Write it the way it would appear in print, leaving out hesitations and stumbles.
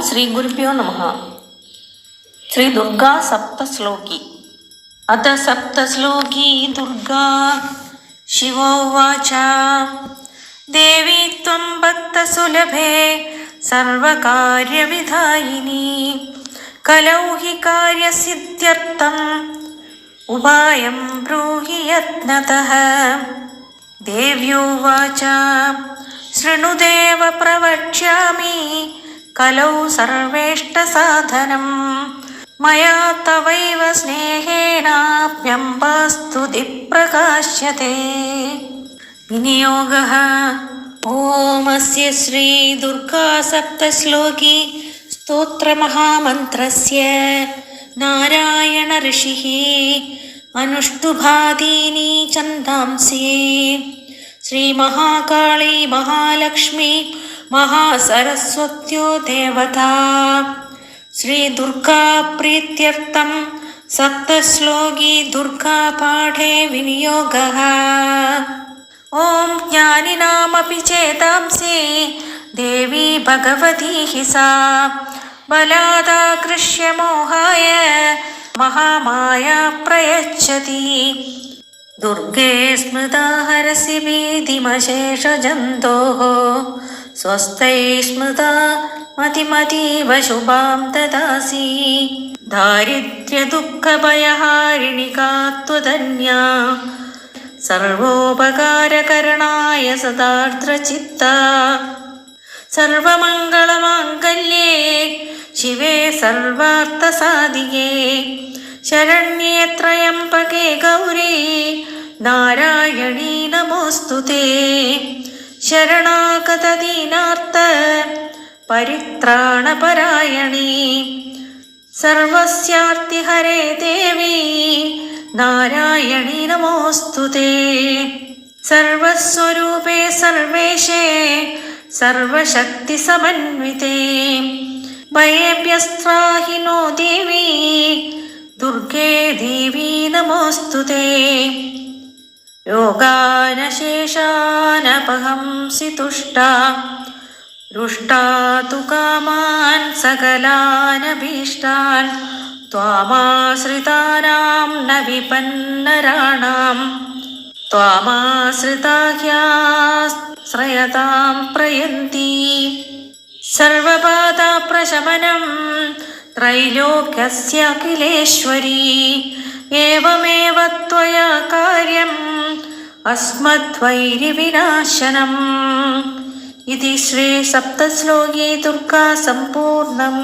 ശ്രീ ഗുരുഭ്യോ നമഃ. ശ്രീ ദുർഗാ സപ്തശ്ലോകി. അത സപ്തശ്ലോകി ദുർഗാ ശിവോവാച. ദേവി ത്വം ഭക്തസുലഭേ സർവകാര്യവിധായിനി. കലൗ ഹി കാര്യസിദ്ധ്യർത്ഥം ഉപായം ബ്രൂഹി യത്നതഃ. ദേവ്യോവാച. ശൃണുദേവ പ്രവക്ഷ്യാമി കലൗ സർവേഷ്ടസാധനം. മയാ തവൈവ സ്നേഹേനാപ്യംബസ്തുതി പ്രകാശ്യത്തെ. വിനിയോഗഃ. ഓം അസ്യ ശ്രീ ദുർഗാ സപ്തശ്ലോകി സ്തോത്രമഹാമന്ത്രസ്യ നാരായണ ഋഷിഃ അനുഷ്ടുഭാദീനി ഛന്ദാംസി. ശ്രീ മഹാകാളി മഹാലക്ഷ്മി മഹാസരസ്വത്യോ ദേവതാ. ശ്രീ ദുർഗാ പ്രീത്യർത്ഥം സപ്തശ്ലോകി ദുർഗാ പാഠേ വിനിയോഗഃ. ഓം ജ്ഞാനിനാമപി ചേതാംസി ദേവി ഭഗവതി ഹി സാ. ബലാദാകൃഷ്യ മോഹായ മഹാമായ പ്രയച്ഛതി. ദുർഗേ സ്മൃതാ ഹരസി ഭീതിമശേഷജന്തോഃ. സ്വസ്തൈ സ്മൃതാ മതിമതീവ ശുഭാം ദദാസി. ദാരിദ്ര്യദുഃഖഭയഹാരിണി കാത്വധന്യാ. സർവോപകാരകരണായ സദാർദ്രചിത്താ. സർവമംഗളമാംഗല്യേ ശിവേ സർവാർത്ഥസാധികേ. ശരണ്യേ ത്രയംബകേ ഗൗരീ നാരായണീ നമോസ്തുതേ. ശരണാഗത ദീനാർത്ത പരിത്രാണപരായണീ. സർവസ്യാർത്തിഹരേ ദേവി നാരായണീ നമോസ്തുതേ. സർവസ്വരൂപേ സർവേശേ സർവശക്തിസമന്വിതേ. ഭയേഭ്യസ്ത്രാഹി നോ ദേവി ദുർഗേ ദേവി നമോസ്തുതേ. രോഗാനശേഷാനപഹംസി തുഷ്ടാ. രുഷ്ടാ തു കാമാൻ സകലാനഭീഷ്ടാൻ. ത്വാമാശ്രിതാനാം ന വിപന്നരാണാം. ത്വാമാശ്രിതാ ഹ്യാശ്രയതാം പ്രയന്തി. സർവബാധാപ്രശമനം ത്രൈലോക്യസ്യ അഖിലേശ്വരി. ഏവമേവ ത്വയാ കാര്യം അസ്മദ്വൈരിവിനാശനം. ഇതി ശ്രീ സപ്തശ്ലോകി ദുർഗാ സമ്പൂർണം.